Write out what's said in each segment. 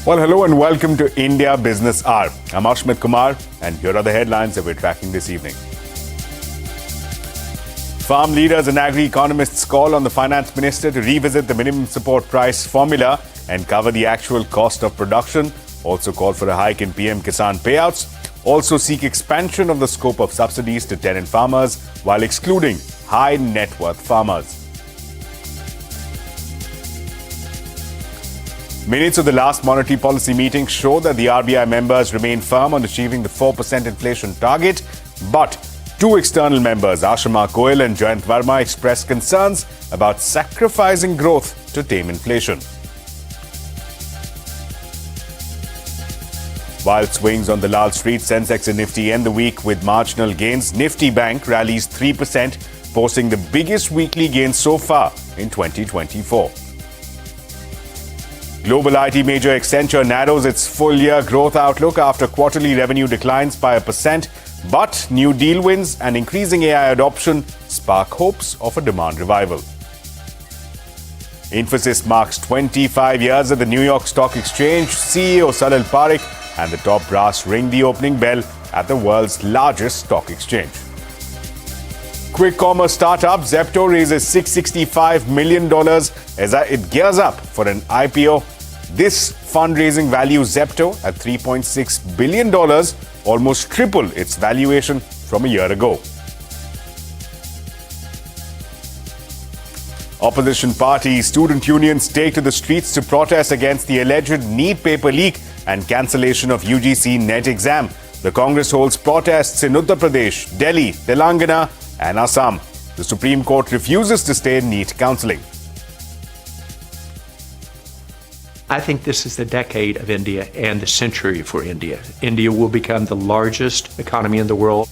Well, hello and welcome to India Business Hour. I'm Ashmit Kumar, and here are the headlines that we're tracking this evening. Farm leaders and agri-economists call on the finance minister to revisit the minimum support price formula and cover the actual cost of production. Also call for a hike in PM Kisan payouts. Also seek expansion of the scope of subsidies to tenant farmers while excluding high net worth farmers. Minutes of the last monetary policy meeting show that the RBI members remain firm on achieving the 4% inflation target, but two external members, Ashima Goyal and Jayant Verma, expressed concerns about sacrificing growth to tame inflation. Wild swings on the Lal Street, Sensex and Nifty end the week with marginal gains. Nifty Bank rallies 3%, posting the biggest weekly gain so far in 2024. Global IT major Accenture narrows its full-year growth outlook after quarterly revenue declines by 1%, but new deal wins and increasing AI adoption spark hopes of a demand revival. Infosys marks 25 years at the New York Stock Exchange. CEO Salil Parekh and the top brass ring the opening bell at the world's largest stock exchange. Quick commerce startup Zepto raises $665 million as it gears up for an IPO. This fundraising values Zepto at $3.6 billion, almost triple its valuation from a year ago. Opposition parties, student unions take to the streets to protest against the alleged NEET paper leak and cancellation of UGC NET exam. The Congress holds protests in Uttar Pradesh, Delhi, Telangana and Assam. The Supreme Court refuses to stay NEET counselling. I think this is the decade of India and the century for India. India will become the largest economy in the world.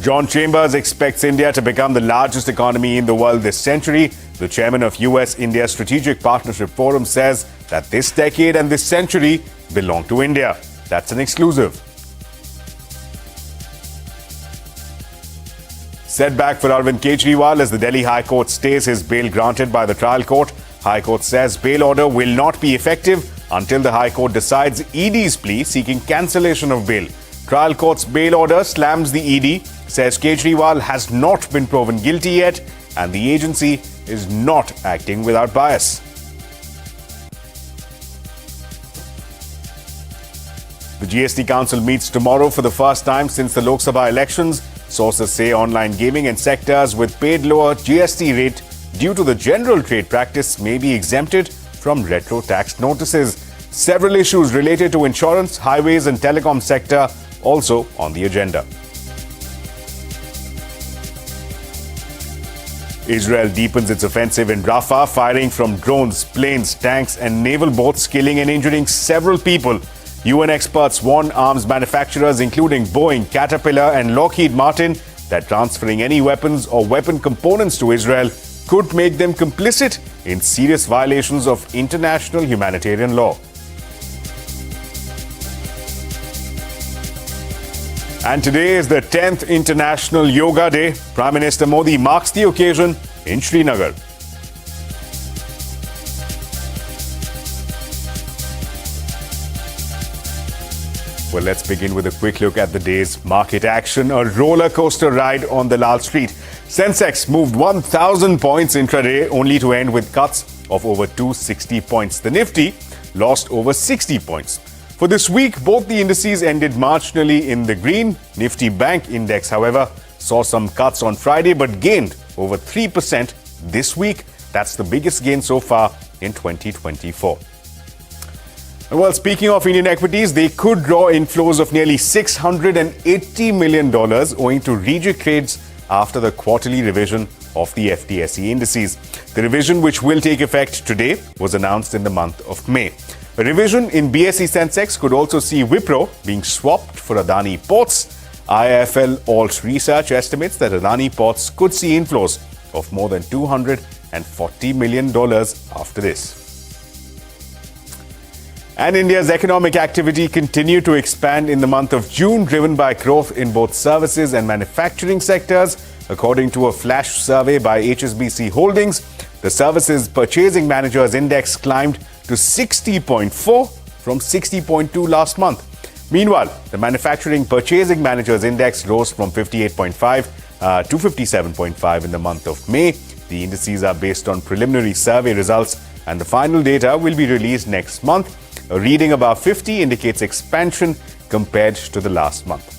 John Chambers expects India to become the largest economy in the world this century. The chairman of US-India Strategic Partnership Forum says that this decade and this century belong to India. That's an exclusive. Setback for Arvind Kejriwal as the Delhi High Court stays his bail granted by the trial court. High Court says bail order will not be effective until the High Court decides ED's plea seeking cancellation of bail. Trial court's bail order slams the ED, says Kejriwal has not been proven guilty yet and the agency is not acting without bias. The GST Council meets tomorrow for the first time since the Lok Sabha elections. Sources say online gaming and sectors with paid lower GST rate due to the general trade practice may be exempted from retro tax notices. Several issues related to insurance, highways and telecom sector also on the agenda. Israel deepens its offensive in Rafah, firing from drones, planes, tanks and naval boats, killing and injuring several people. UN experts warn arms manufacturers including Boeing, Caterpillar and Lockheed Martin that transferring any weapons or weapon components to Israel could make them complicit in serious violations of international humanitarian law. And today is the 10th International Yoga Day. Prime Minister Modi marks the occasion in Srinagar. Well, let's begin with a quick look at the day's market action. A roller coaster ride on the Lal Street. Sensex moved 1,000 points intraday, only to end with cuts of over 260 points. The Nifty lost over 60 points. For this week, both the indices ended marginally in the green. Nifty Bank Index, however, saw some cuts on Friday but gained over 3% this week. That's the biggest gain so far in 2024. Well, speaking of Indian equities, they could draw inflows of nearly $680 million owing to reject trades after the quarterly revision of the FTSE indices. The revision, which will take effect today, was announced in the month of May. A revision in BSE Sensex could also see Wipro being swapped for Adani Ports. IIFL Alt Research estimates that Adani Ports could see inflows of more than $240 million after this. And India's economic activity continued to expand in the month of June, driven by growth in both services and manufacturing sectors. According to a flash survey by HSBC Holdings, the Services Purchasing Managers Index climbed to 60.4 from 60.2 last month. Meanwhile, the Manufacturing Purchasing Managers Index rose from 58.5 to 57.5 in the month of May. The indices are based on preliminary survey results, and the final data will be released next month. A reading above 50 indicates expansion compared to the last month.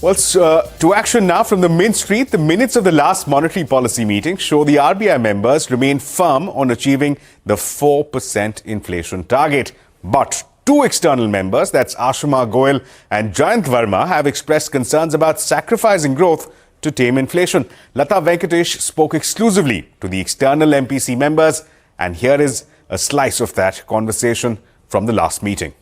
Well, to action now from the Mint Street. The minutes of the last monetary policy meeting show the RBI members remain firm on achieving the 4% inflation target. But two external members, that's Ashima Goyal and Jayant Verma, have expressed concerns about sacrificing growth to tame inflation. Lata Venkatesh spoke exclusively to the external MPC members, and here is a slice of that conversation from the last meeting.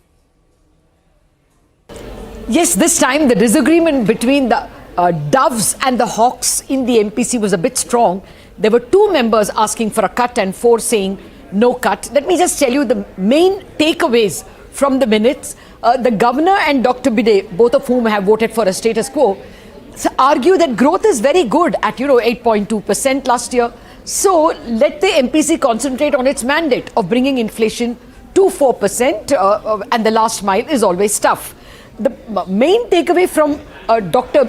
Yes, this time the disagreement between the doves and the hawks in the MPC was a bit strong. There were two members asking for a cut and four saying no cut. Let me just tell you the main takeaways from the minutes. The governor and Dr. Bide, both of whom have voted for a status quo, argue that growth is very good at 8.2% last year. So let the MPC concentrate on its mandate of bringing inflation to 4%, and the last mile is always tough. The main takeaway from Dr.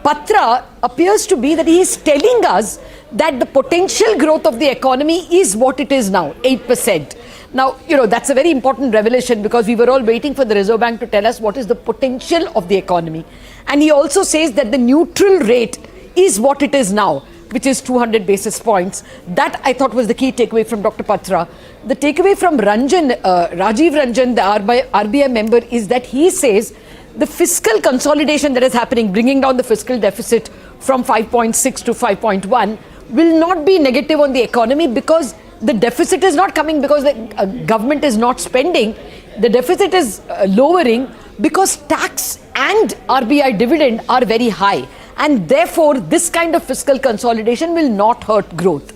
Patra appears to be that he is telling us that the potential growth of the economy is what it is now, 8%. Now, that's a very important revelation, because we were all waiting for the Reserve Bank to tell us what is the potential of the economy. And he also says that the neutral rate is what it is now, which is 200 basis points. That, I thought, was the key takeaway from Dr. Patra. The takeaway from Rajiv Ranjan, the RBI member, is that he says the fiscal consolidation that is happening, bringing down the fiscal deficit from 5.6 to 5.1, will not be negative on the economy, because the deficit is not coming because the government is not spending. The deficit is lowering because tax and RBI dividend are very high. And therefore, this kind of fiscal consolidation will not hurt growth.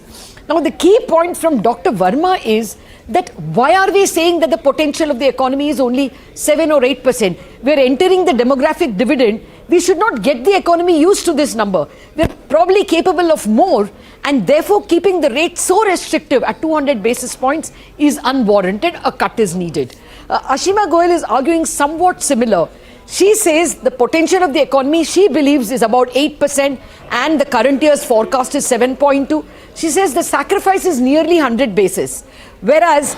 Now, the key point from Dr. Verma is that why are we saying that the potential of the economy is only 7 or 8%? We're entering the demographic dividend. We should not get the economy used to this number. We're probably capable of more, and therefore keeping the rate so restrictive at 200 basis points is unwarranted. A cut is needed. Ashima Goyal is arguing somewhat similar. She says the potential of the economy, she believes, is about 8%, and the current year's forecast is 7.2. She says the sacrifice is nearly 100 basis. Whereas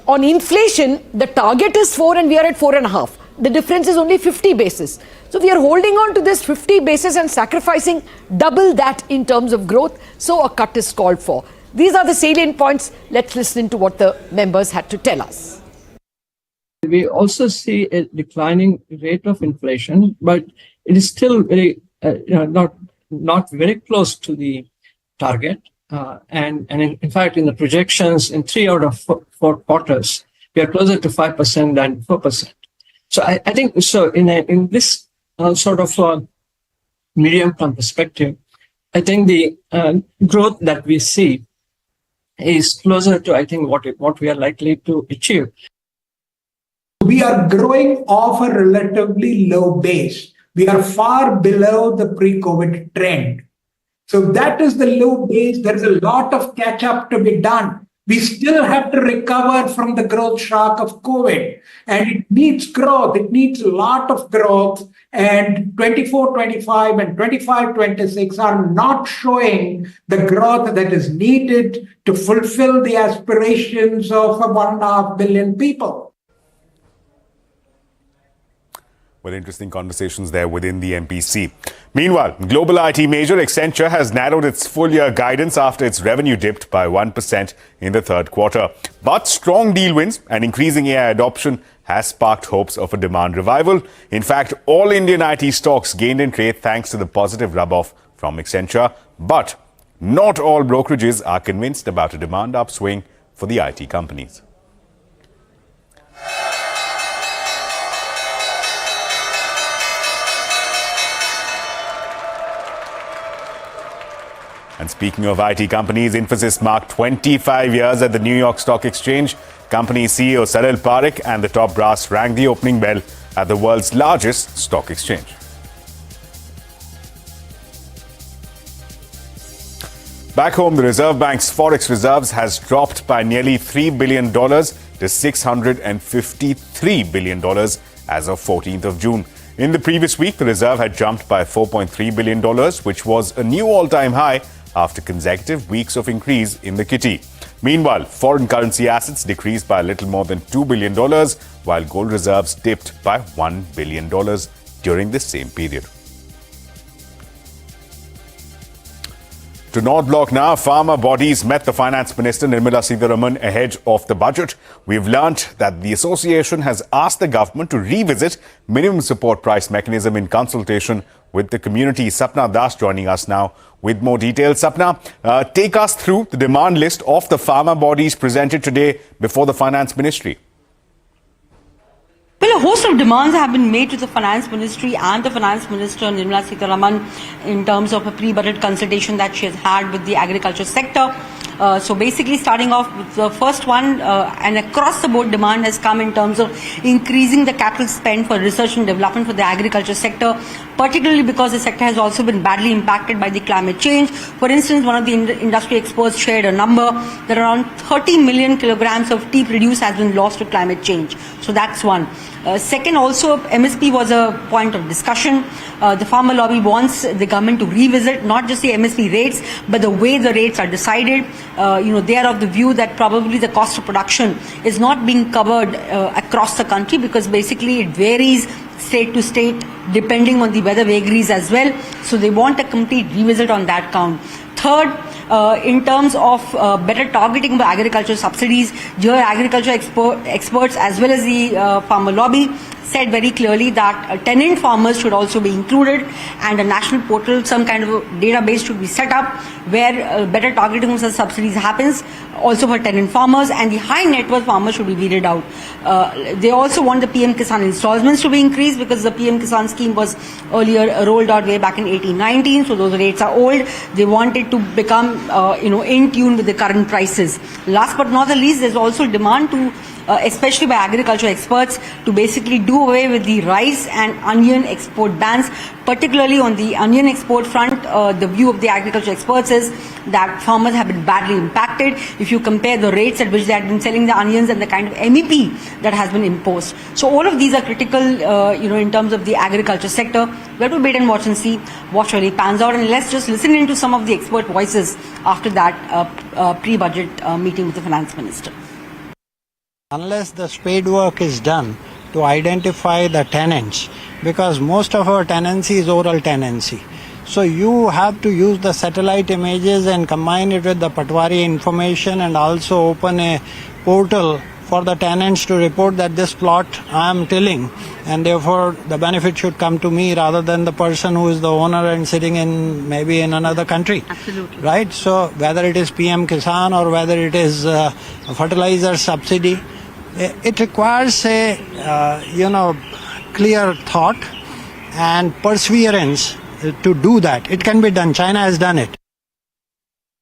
on inflation, the target is 4 and we are at 4.5. The difference is only 50 basis. So we are holding on to this 50 basis and sacrificing double that in terms of growth. So a cut is called for. These are the salient points. Let's listen to what the members had to tell us. We also see a declining rate of inflation, but it is still very, not very close to the target. And in fact, in the projections, in 3 out of 4 quarters, we are closer to 5% than 4%. So I think so. In this sort of medium-term perspective, I think the growth that we see is closer to, I think, what we are likely to achieve. We are growing off a relatively low base. We are far below the pre-COVID trend. So that is the low base. There is a lot of catch-up to be done. We still have to recover from the growth shock of COVID. And it needs growth. It needs a lot of growth. And 24-25 and 25-26 are not showing the growth that is needed to fulfill the aspirations of 1.5 billion people. Well, interesting conversations there within the MPC. Meanwhile, global IT major Accenture has narrowed its full-year guidance after its revenue dipped by 1% in the third quarter. But strong deal wins and increasing AI adoption has sparked hopes of a demand revival. In fact, all Indian IT stocks gained in trade thanks to the positive rub-off from Accenture. But not all brokerages are convinced about a demand upswing for the IT companies. And speaking of IT companies, Infosys marked 25 years at the New York Stock Exchange. Company CEO Salil Parekh and the top brass rang the opening bell at the world's largest stock exchange. Back home, the Reserve Bank's forex reserves has dropped by nearly $3 billion to $653 billion as of 14th of June. In the previous week, the reserve had jumped by $4.3 billion, which was a new all-time high after consecutive weeks of increase in the kitty. Meanwhile, foreign currency assets decreased by a little more than $2 billion, while gold reserves dipped by $1 billion during the same period. To North Block now, farmer bodies met the Finance Minister Nirmala Sitharaman ahead of the budget. We've learnt that the association has asked the government to revisit minimum support price mechanism in consultation with the community. Sapna Das joining us now with more details. Sapna, take us through the demand list of the farmer bodies presented today before the Finance Ministry. Well, a host of demands have been made to the Finance Ministry and the Finance Minister Nirmala Sitharaman in terms of a pre-budget consultation that she has had with the agriculture sector. So basically starting off with the first one, an across-the-board demand has come in terms of increasing the capital spend for research and development for the agriculture sector, particularly because the sector has also been badly impacted by the climate change. For instance, one of the industry experts shared a number that around 30 million kilograms of tea produced has been lost to climate change. So that's one. Second, also MSP was a point of discussion. The farmer lobby wants the government to revisit not just the MSP rates, but the way the rates are decided. They are of the view that probably the cost of production is not being covered across the country, because basically it varies state to state depending on the weather vagaries as well. So they want a complete revisit on that count. Third, in terms of better targeting of agriculture subsidies, here agriculture experts as well as the farmer lobby said very clearly that tenant farmers should also be included, and a national portal, some kind of a database should be set up where better targeting of such subsidies happens also for tenant farmers, and the high net worth farmers should be weeded out. They also want the PM Kisan installments to be increased, because the PM Kisan scheme was earlier rolled out way back in 1819, so those rates are old. They want it to become in tune with the current prices. Last but not the least, there's also demand to especially by agriculture experts, to basically do away with the rice and onion export bans. Particularly on the onion export front, the view of the agriculture experts is that farmers have been badly impacted. If you compare the rates at which they have been selling the onions and the kind of MEP that has been imposed. So all of these are critical, in terms of the agriculture sector. We have to wait and watch and see what really pans out. And let's just listen into some of the expert voices after that pre-budget meeting with the Finance Minister. Unless the spade work is done to identify the tenants, because most of our tenancy is oral tenancy. So you have to use the satellite images and combine it with the Patwari information, and also open a portal for the tenants to report that this plot I am tilling, and therefore the benefit should come to me rather than the person who is the owner and sitting in maybe in another country. Absolutely. Right? So whether it is PM Kisan or whether it is a fertilizer subsidy, it requires a clear thought and perseverance to do that. It can be done. China has done it.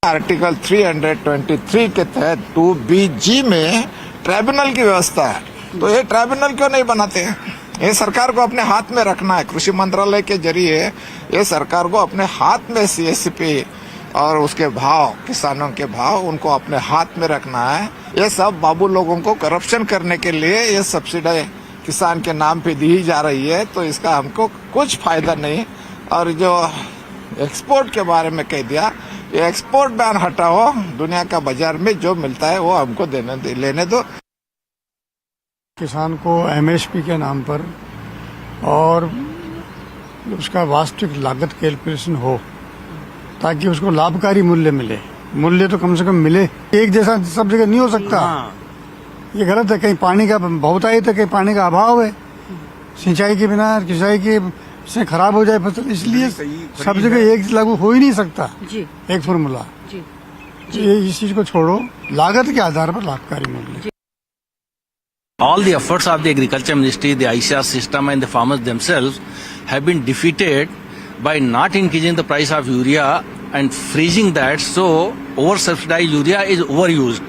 Article 323 के तहत 2BG में tribunal की व्यवस्था है, तो ये tribunal क्यों नहीं बनाते हैं? ये सरकार को अपने हाथ में रखना है। कृषि मंत्रालय के जरिए ये सरकार को अपने हाथ में CSP और उसके भाव, किसानों के भाव, उनको अपने हाथ में रखना है। ये सब बाबू लोगों को करप्शन करने के लिए ये सब्सिडी किसान के नाम पे दी जा रही है, तो इसका हमको कुछ फायदा नहीं। और जो एक्सपोर्ट के बारे में कह दिया, ये एक्सपोर्ट बैन हटाओ, दुनिया का बाजार में जो मिलता है वो हमको लेने दो। किसान को MSP के नाम पर और उसका वास्तविक लागत कैलकुलेशन हो, ताकि उसको लाभकारी मूल्य मिले। मूल्य तो कम से कम मिले, एक जैसा सब जगह नहीं हो सकता। ये गलत है। कहीं पानी का बहुत आई तो कहीं पानी का अभाव है, सिंचाई के बिना सिंचाई के से खराब हो जाए फसल, इसलिए सब जगह एक लागू हो ही नहीं सकता एक फॉर्मूला। ये इस चीज को छोड़ो, लागत के आधार पर लाभकारी मूल्य। All the efforts of the agriculture ministry, the ICR system and the farmers themselves have been defeated by not increasing the price of urea and freezing that, so over-subsidized urea is overused.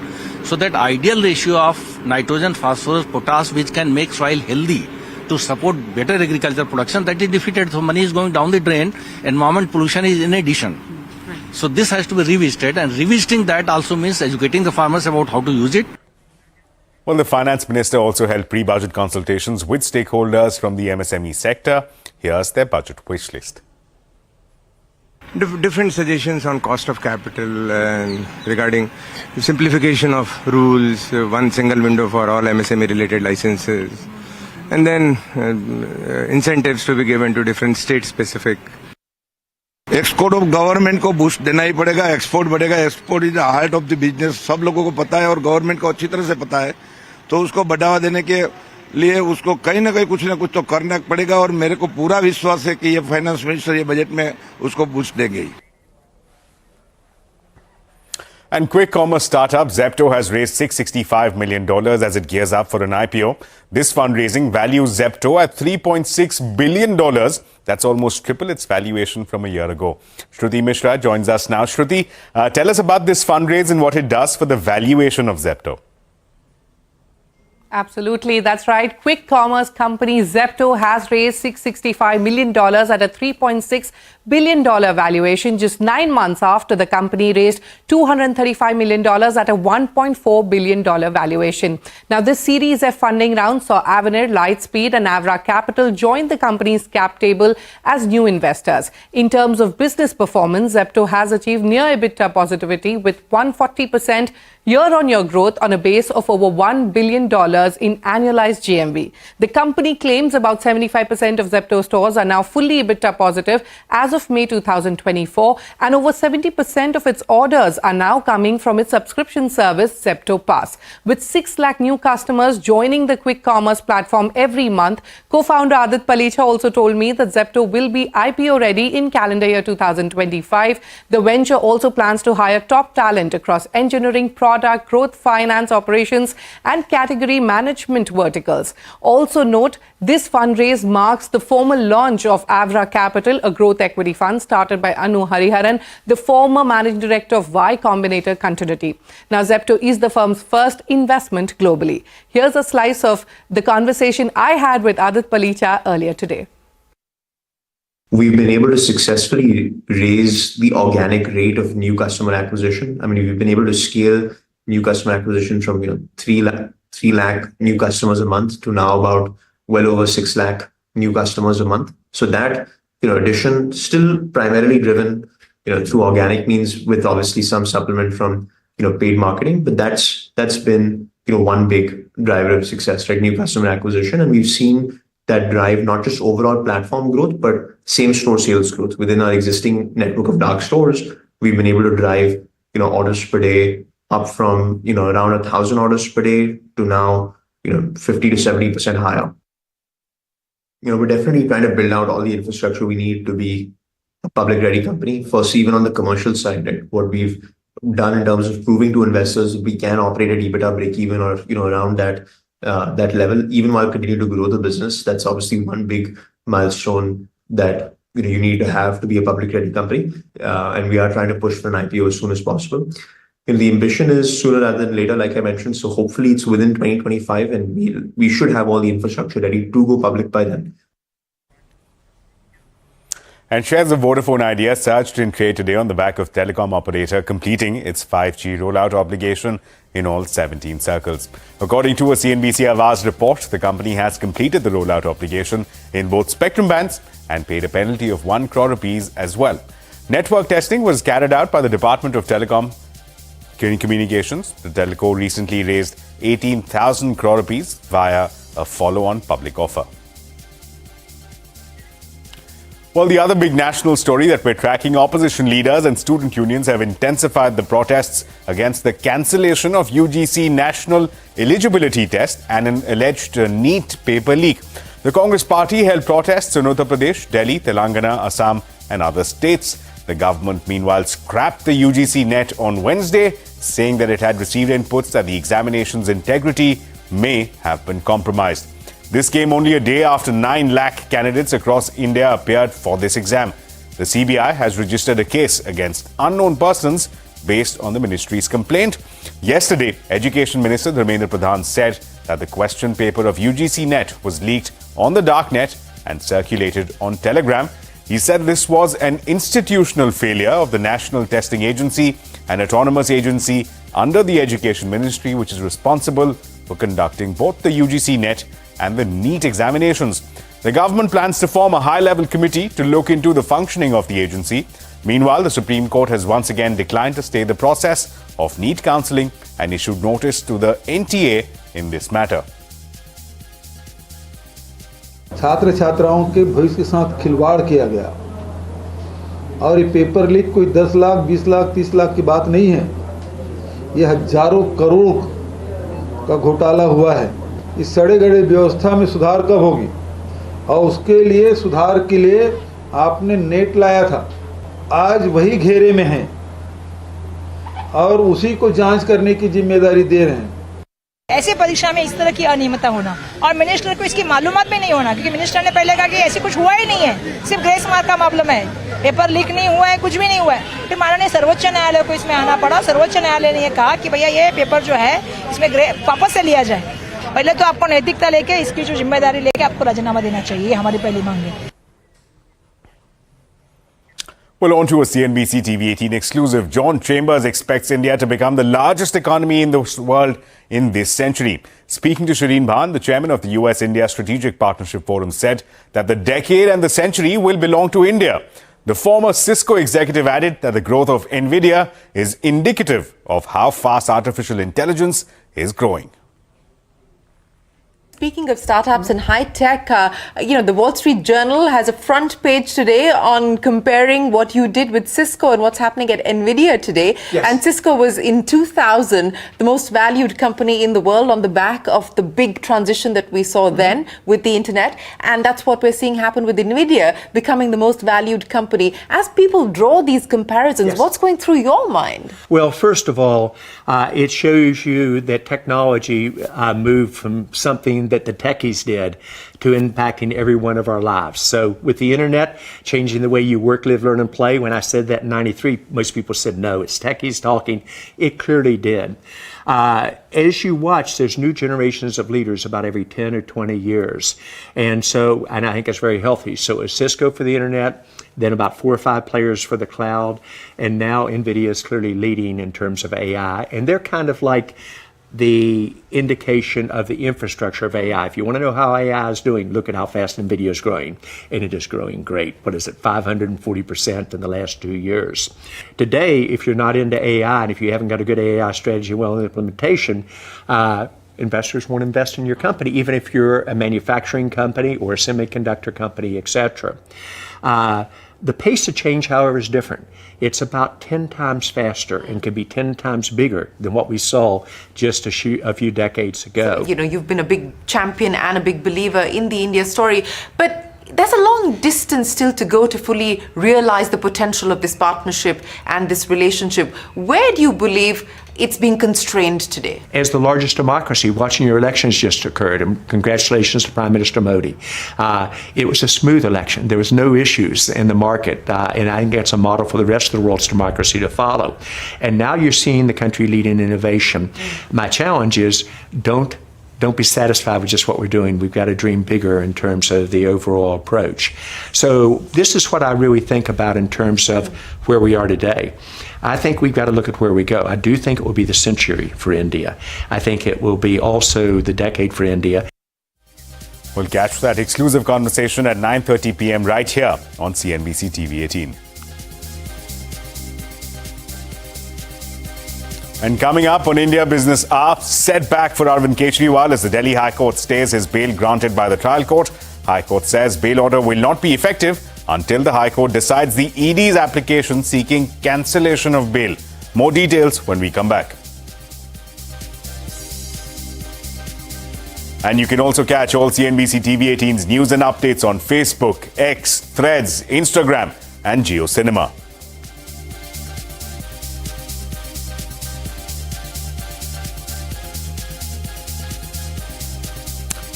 So that ideal ratio of nitrogen, phosphorus, potash, which can make soil healthy to support better agriculture production, that is defeated. So money is going down the drain, environment pollution is in addition. So this has to be revisited, and revisiting that also means educating the farmers about how to use it. Well, the finance minister also held pre-budget consultations with stakeholders from the MSME sector. Here's their budget wish list. Different suggestions on cost of capital and regarding simplification of rules, one single window for all MSME related licenses, and then incentives to be given to different state specific. Export of government को boost देना ही पड़ेगा, export बढ़ेगा, export is the heart of the business, सब लोगों को पता है और गवर्नमेंट को अच्छी तरह से पता है, तो उसको बढ़ावा देने के लिए उसको कहीं ना कुछ तो करना पड़ेगा और मेरे को पूरा विश्वास है कि ये फाइनेंस मिनिस्टर ये बजट में उसको बूस्ट देंगे. And quick commerce startup Zepto has raised $665 million as it gears up for an IPO. This fundraising values Zepto at $3.6 billion. That's almost triple its valuation from a year ago. Shruti Mishra joins us now. Shruti, tell us about this fundraise and what it does for the valuation of Zepto. Absolutely, that's right. Quick commerce company Zepto has raised $665 million at a $3.6 billion valuation just 9 months after the company raised $235 million at a $1.4 billion valuation. Now, this Series F funding round saw Avenir, Lightspeed and Avra Capital join the company's cap table as new investors. In terms of business performance, Zepto has achieved near EBITDA positivity with 140% year-on-year growth on a base of over $1 billion in annualized GMV. The company claims about 75% of Zepto stores are now fully EBITDA positive as of May 2024, and over 70% of its orders are now coming from its subscription service, Zepto Pass. With 6 lakh new customers joining the quick commerce platform every month, co-founder Arvind Palicha also told me that Zepto will be IPO ready in calendar year 2025. The venture also plans to hire top talent across engineering, product, growth, finance, operations and category management verticals. Also note, this fundraise marks the formal launch of Avra Capital, a growth equity fund started by Anu Hariharan, the former managing director of Y Combinator Continuity. Now, Zepto is the firm's first investment globally. Here's a slice of the conversation I had with Arvind Palicha earlier today. We've been able to successfully raise the organic rate of new customer acquisition. I mean, we've been able to scale new customer acquisition from 3 lakh new customers a month to now about well over 6 lakh new customers a month. So that addition still primarily driven through organic means, with obviously some supplement from paid marketing, but that's been one big driver of success, right? New customer acquisition, and we've seen that drive not just overall platform growth, but same store sales growth within our existing network of dark stores. We've been able to drive orders per day up from around 1,000 orders per day to now 50 to 70% higher. We're definitely trying to build out all the infrastructure we need to be a public ready company. First, even on the commercial side, right? What we've done in terms of proving to investors we can operate at EBITDA break even or around that level, even while continuing to grow the business. That's obviously one big milestone that you need to have to be a public ready company, and we are trying to push for an IPO as soon as possible. The ambition is sooner rather than later, like I mentioned. So hopefully it's within 2025, and we should have all the infrastructure ready to go public by then. And shares of Vodafone Idea surged in trade today on the back of telecom operator completing its 5G rollout obligation in all 17 circles. According to a CNBC Avaz report, the company has completed the rollout obligation in both spectrum bands and paid a penalty of 1 crore rupees as well. Network testing was carried out by the Department of Telecom Communications. The telco recently raised 18,000 crore rupees via a follow-on public offer. Well, the other big national story that we're tracking, opposition leaders and student unions have intensified the protests against the cancellation of UGC national eligibility test and an alleged NEET paper leak. The Congress party held protests in Uttar Pradesh, Delhi, Telangana, Assam and other states. The government, meanwhile, scrapped the UGC net on Wednesday, saying that it had received inputs that the examination's integrity may have been compromised. This came only a day after 9 lakh candidates across India appeared for this exam. The CBI has registered a case against unknown persons based on the ministry's complaint. Yesterday, Education Minister Dharmendra Pradhan said that the question paper of UGC net was leaked on the dark net and circulated on Telegram. He said this was an institutional failure of the National Testing Agency, an autonomous agency under the Education Ministry, which is responsible for conducting both the UGC NET and the NEET examinations. The government plans to form a high-level committee to look into the functioning of the agency. Meanwhile, the Supreme Court has once again declined to stay the process of NEET counselling and issued notice to the NTA in this matter. छात्र छात्राओं के भविष्य के साथ खिलवाड़ किया गया और ये पेपर लीक कोई 10 लाख 20 लाख 30 लाख की बात नहीं है, ये हजारों करोड़ का घोटाला हुआ है। इस सड़े गड़े व्यवस्था में सुधार कब होगी? और उसके लिए सुधार के लिए आपने नेट लाया था, आज वही घेरे में है और उसी को जांच करने की जिम्मेदारी दे रहे हैं। ऐसे परीक्षा में इस तरह की अनियमितता होना और मिनिस्टर को इसकी मालूमात भी नहीं होना, क्योंकि मिनिस्टर ने पहले कहा कि ऐसे कुछ हुआ ही नहीं है, सिर्फ ग्रेस मार्क का मामला है, पेपर लीक नहीं हुआ है, कुछ भी नहीं हुआ है। फिर माननीय सर्वोच्च न्यायालय को इसमें आना पड़ा। सर्वोच्च न्यायालय ने कहा कि भैया ये पेपर जो है इसमें वापस से लिया जाए, पहले तो आपको नैतिकता लेके इसकी जो जिम्मेदारी लेके आपको राजीनामा देना चाहिए, हमारी पहली मांग है। Well, on to a CNBC TV 18 exclusive. John Chambers expects India to become the largest economy in the world in this century. Speaking to Shireen Bhan, the chairman of the US-India Strategic Partnership Forum said that the decade and the century will belong to India. The former Cisco executive added that the growth of NVIDIA is indicative of how fast artificial intelligence is growing. Speaking of startups and high tech, the Wall Street Journal has a front page today on comparing what you did with Cisco and what's happening at NVIDIA today. Yes. And Cisco was in 2000 the most valued company in the world on the back of the big transition that we saw then with the internet. And that's what we're seeing happen with NVIDIA becoming the most valued company. As people draw these comparisons, Yes. what's going through your mind? Well, first of all, it shows you that technology moved from something that the techies did to impacting every one of our lives. So with the internet, changing the way you work, live, learn, and play, when I said that in 93, most people said, no, it's techies talking. It clearly did. As you watch, there's new generations of leaders about every 10 or 20 years. And I think it's very healthy. So it's Cisco for the internet, then about 4 or 5 players for the cloud, and now NVIDIA is clearly leading in terms of AI. And they're kind of like the indication of the infrastructure of AI. If you want to know how AI is doing, look at how fast NVIDIA is growing. And it is growing great. What is it, 540% in the last 2 years. Today, if you're not into AI and if you haven't got a good AI strategy and well implementation, investors won't invest in your company, even if you're a manufacturing company or a semiconductor company, etc. The pace of change, however, is different. It's about 10 times faster and can be 10 times bigger than what we saw just a few decades ago. So, you've been a big champion and a big believer in the India story, but there's a long distance still to go to fully realize the potential of this partnership and this relationship. Where do you believe it's being constrained today? As the largest democracy, watching your elections just occurred, and congratulations to Prime Minister Modi. It was a smooth election. There was no issues in the market, and I think that's a model for the rest of the world's democracy to follow. And now you're seeing the country lead in innovation. My challenge is don't be satisfied with just what we're doing. We've got to dream bigger in terms of the overall approach. So this is what I really think about in terms of where we are today. I think we've got to look at where we go. I do think it will be the century for India. I think it will be also the decade for India. We'll catch that exclusive conversation at 9:30 p.m. right here on CNBC TV 18. And coming up on India Business Hour, setback for Arvind Kejriwal as the Delhi High Court stays his bail granted by the trial court. High Court says bail order will not be effective until the High Court decides the ED's application seeking cancellation of bail. More details when we come back. And you can also catch all CNBC TV 18's news and updates on Facebook, X, Threads, Instagram, and JioCinema.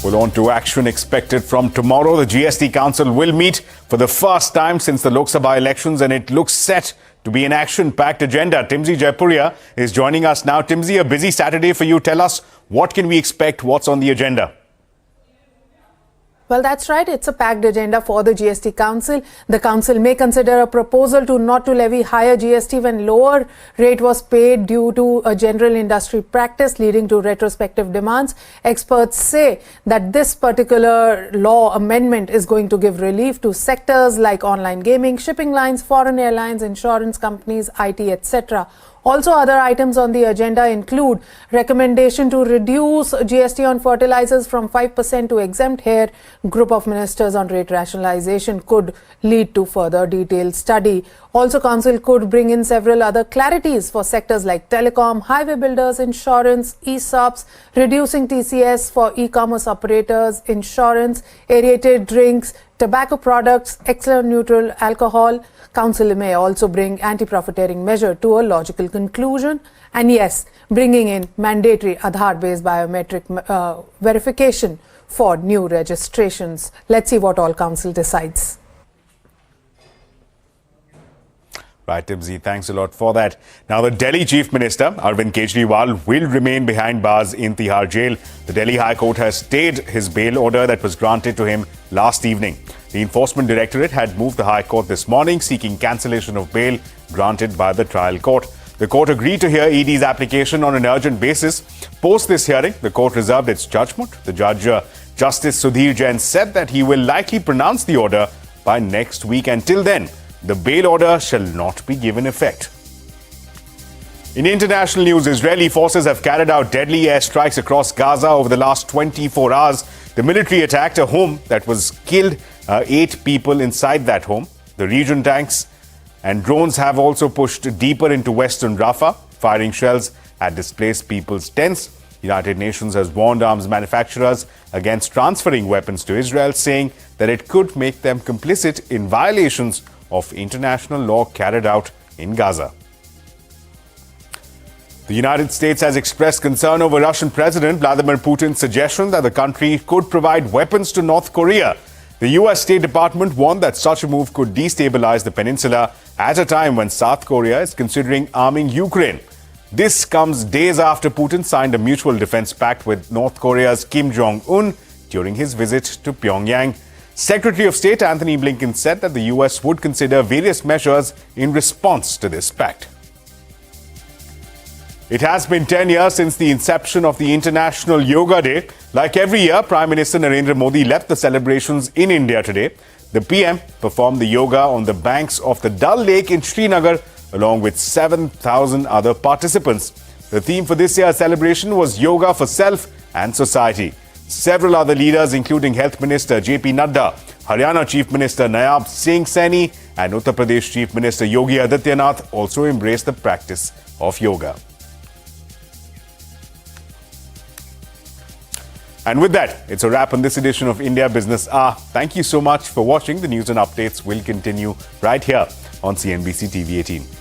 Well, on to action expected from tomorrow. The GST Council will meet for the first time since the Lok Sabha elections, and it looks set to be an action-packed agenda. Timsy Jaipuria is joining us now. Timsy, a busy Saturday for you. Tell us, what can we expect? What's on the agenda? Well, that's right. It's a packed agenda for the GST Council. The Council may consider a proposal not to levy higher GST when lower rate was paid due to a general industry practice leading to retrospective demands. Experts say that this particular law amendment is going to give relief to sectors like online gaming, shipping lines, foreign airlines, insurance companies, IT, etc. Also, other items on the agenda include recommendation to reduce GST on fertilizers from 5% to exempt hair. Group of ministers on rate rationalization could lead to further detailed study. Also, Council could bring in several other clarities for sectors like telecom, highway builders, insurance, ESOPs, reducing TCS for e-commerce operators, insurance, aerated drinks, tobacco products, excellent neutral alcohol. Council may also bring anti-profiteering measure to a logical conclusion. And yes, bringing in mandatory Aadhaar-based biometric verification for new registrations. Let's see what all Council decides. Right, Timsy, thanks a lot for that. Now, the Delhi Chief Minister, Arvind Kejriwal, will remain behind bars in Tihar jail. The Delhi High Court has stayed his bail order that was granted to him last evening. The Enforcement Directorate had moved the High Court this morning, seeking cancellation of bail granted by the trial court. The court agreed to hear ED's application on an urgent basis. Post this hearing, the court reserved its judgment. The judge, Justice Sudhir Jain, said that he will likely pronounce the order by next week. Until then, the bail order shall not be given effect. In international news, Israeli forces have carried out deadly airstrikes across Gaza over the last 24 hours. The military attacked a home that was killed 8 people inside that home. The region tanks and drones have also pushed deeper into western Rafah, firing shells at displaced people's tents. The United Nations has warned arms manufacturers against transferring weapons to Israel, saying that it could make them complicit in violations of international law carried out in Gaza. The United States has expressed concern over Russian President Vladimir Putin's suggestion that the country could provide weapons to North Korea. The U.S. State Department warned that such a move could destabilize the peninsula at a time when South Korea is considering arming Ukraine. This comes days after Putin signed a mutual defense pact with North Korea's Kim Jong-un during his visit to Pyongyang. Secretary of State Anthony Blinken said that the U.S. would consider various measures in response to this pact. It has been 10 years since the inception of the International Yoga Day. Like every year, Prime Minister Narendra Modi led the celebrations in India today. The PM performed the yoga on the banks of the Dal Lake in Srinagar, along with 7,000 other participants. The theme for this year's celebration was Yoga for Self and Society. Several other leaders, including Health Minister JP Nadda, Haryana Chief Minister Nayab Singh Saini, and Uttar Pradesh Chief Minister Yogi Adityanath, also embraced the practice of yoga. And with that, it's a wrap on this edition of India Business Hour. Thank you so much for watching. The news and updates will continue right here on CNBC TV 18.